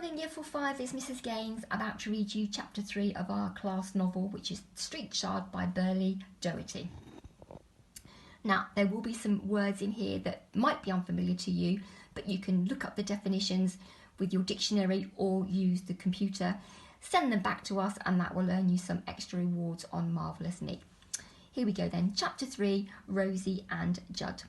morning, Year 4-5, it's Mrs. Gaines, about to read you Chapter 3 of our class novel, which is Street Child by Berlie, Doherty. Now, there will be some words in here that might be unfamiliar to you, but you can look up the definitions with your dictionary or use the computer. Send them back to us and that will earn you some extra rewards on Marvellous Me. Here we go then. Chapter 3, Rosie and Judd.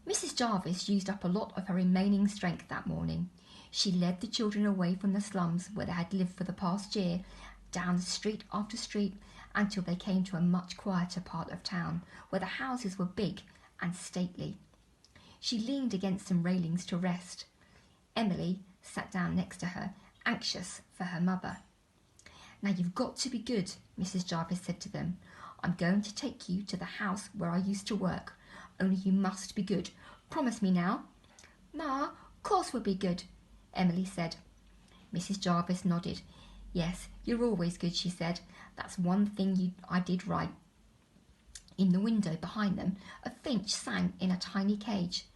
Mrs. Jarvis used up a lot of her remaining strength that morning. She led the children away from the slums where they had lived for the past year, down street after street, until they came to a much quieter part of town, where the houses were big and stately. She leaned against some railings to rest. Emily sat down next to her, anxious for her mother. "Now you've got to be good," Mrs. Jarvis said to them. "I'm going to take you to the house where I used to work, only you must be good. Promise me now." "Ma, course we'll be good," Emily said. Mrs. Jarvis nodded. "Yes, you're always good," she said. "That's one thing I did right." In the window behind them, a finch sang in a tiny cage.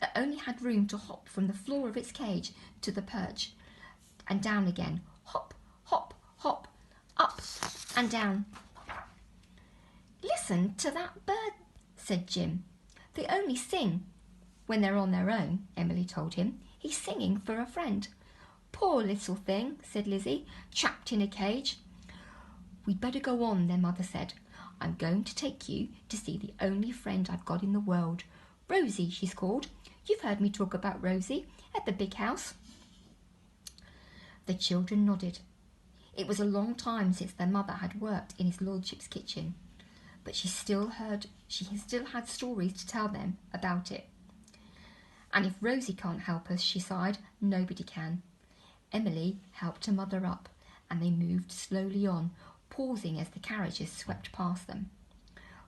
It only had room to hop from the floor of its cage to the perch, and down again. Hop, hop, hop, up and down. "Listen to that bird," said Jim. "They only sing when they're on their own," Emily told him. "He's singing for a friend." "Poor little thing," said Lizzie, "trapped in a cage." "We'd better go on," their mother said. "I'm going to take you to see the only friend I've got in the world. Rosie, she's called. You've heard me talk about Rosie at the big house." The children nodded. It was a long time since their mother had worked in his lordship's kitchen, but she still had stories to tell them about it. "And if Rosie can't help us," she sighed, "nobody can." Emily helped her mother up, and they moved slowly on, pausing as the carriages swept past them.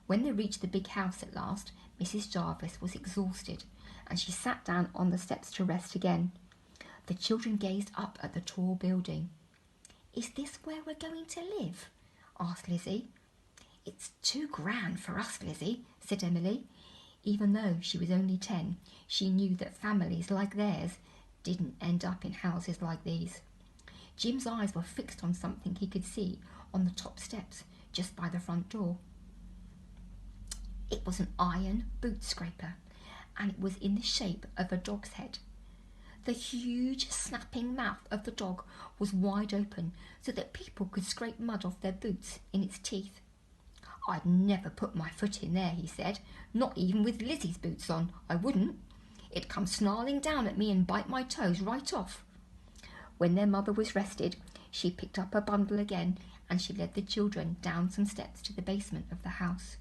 When they reached the big house at last, Mrs. Jarvis was exhausted, and she sat down on the steps to rest again. The children gazed up at the tall building. "Is this where we're going to live?" asked Lizzie. "It's too grand for us, Lizzie," said Emily. Even though she was only 10, she knew that families like theirs didn't end up in houses like these. Jim's eyes were fixed on something he could see on the top steps just by the front door. It was an iron boot scraper, and it was in the shape of a dog's head. The huge snapping mouth of the dog was wide open so that people could scrape mud off their boots in its teeth. "I'd never put my foot in there," he said. "Not even with Lizzie's boots on, I wouldn't. It'd come snarling down at me and bite my toes right off." When their mother was rested, she picked up her bundle again and she led the children down some steps to the basement of the house.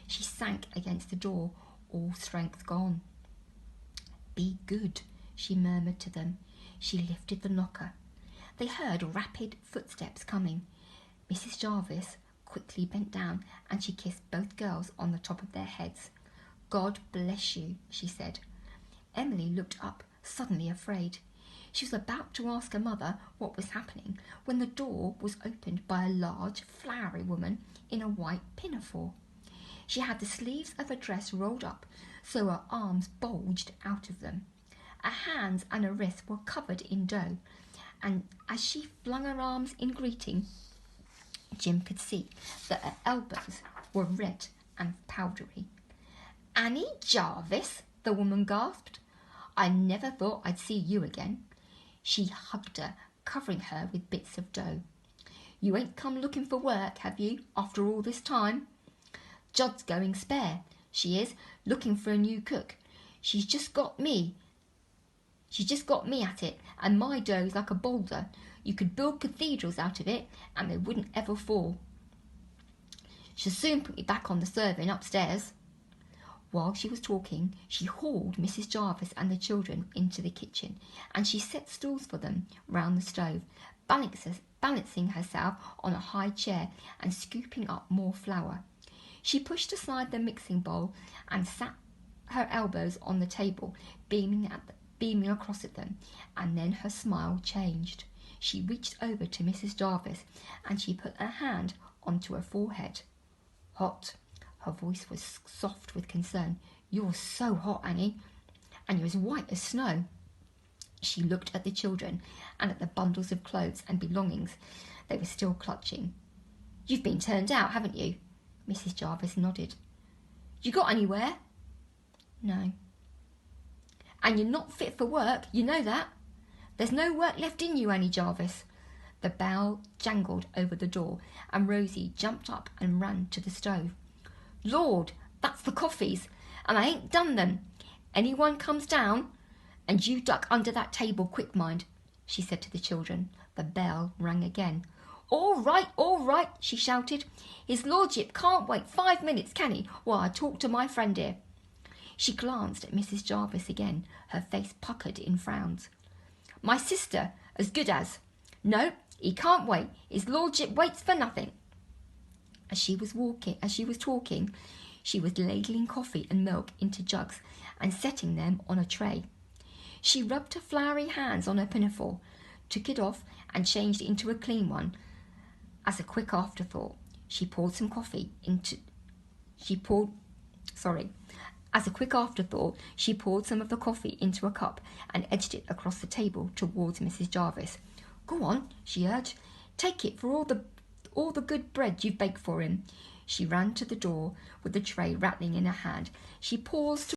She sank against the door, all strength gone. "Be good," she murmured to them. She lifted the knocker. They heard rapid footsteps coming. Mrs. Jarvis quickly bent down and she kissed both girls on the top of their heads. "God bless you," she said. Emily looked up, suddenly afraid. She was about to ask her mother what was happening when the door was opened by a large, flowery woman in a white pinafore. She had the sleeves of her dress rolled up so her arms bulged out of them. Her hands and her wrists were covered in dough, and as she flung her arms in greeting, Jim could see that her elbows were red and powdery. "Annie Jarvis," the woman gasped. "I never thought I'd see you again." She hugged her, covering her with bits of dough. "You ain't come looking for work, have you, after all this time?" "Judd's going spare, she is, looking for a new cook. She's just got me at it, and my dough's like a boulder. You could build cathedrals out of it, and they wouldn't ever fall. She'll soon put me back on the serving upstairs." While she was talking, she hauled Mrs. Jarvis and the children into the kitchen, and she set stools for them round the stove, balancing herself on a high chair and scooping up more flour. She pushed aside the mixing bowl and sat her elbows on the table, beaming across at them, and then her smile changed. She reached over to Mrs. Jarvis and she put her hand onto her forehead. "Hot." Her voice was soft with concern. "You're so hot, Annie, and you're as white as snow." She looked at the children and at the bundles of clothes and belongings they were still clutching. "You've been turned out, haven't you?" Mrs. Jarvis nodded. "You got anywhere?" "No." "And you're not fit for work, you know that. There's no work left in you, Annie Jarvis." The bell jangled over the door, and Rosie jumped up and ran to the stove. "Lord, that's the coffees, and I ain't done them. Anyone comes down, and you duck under that table quick, mind," she said to the children. The bell rang again. All right, she shouted. "His lordship can't wait 5 minutes, can he, while I talk to my friend here?" She glanced at Mrs. Jarvis again, her face puckered in frowns. "My sister, as good as. No, he can't wait. His lordship waits for nothing." As she was talking, she was ladling coffee and milk into jugs and setting them on a tray. She rubbed her floury hands on her pinafore, took it off and changed it into a clean one. As a quick afterthought, she poured some of the coffee into a cup and edged it across the table towards Mrs. Jarvis. "Go on," she urged. "Take it for all the good bread you've baked for him." She ran to the door with the tray rattling in her hand. She paused to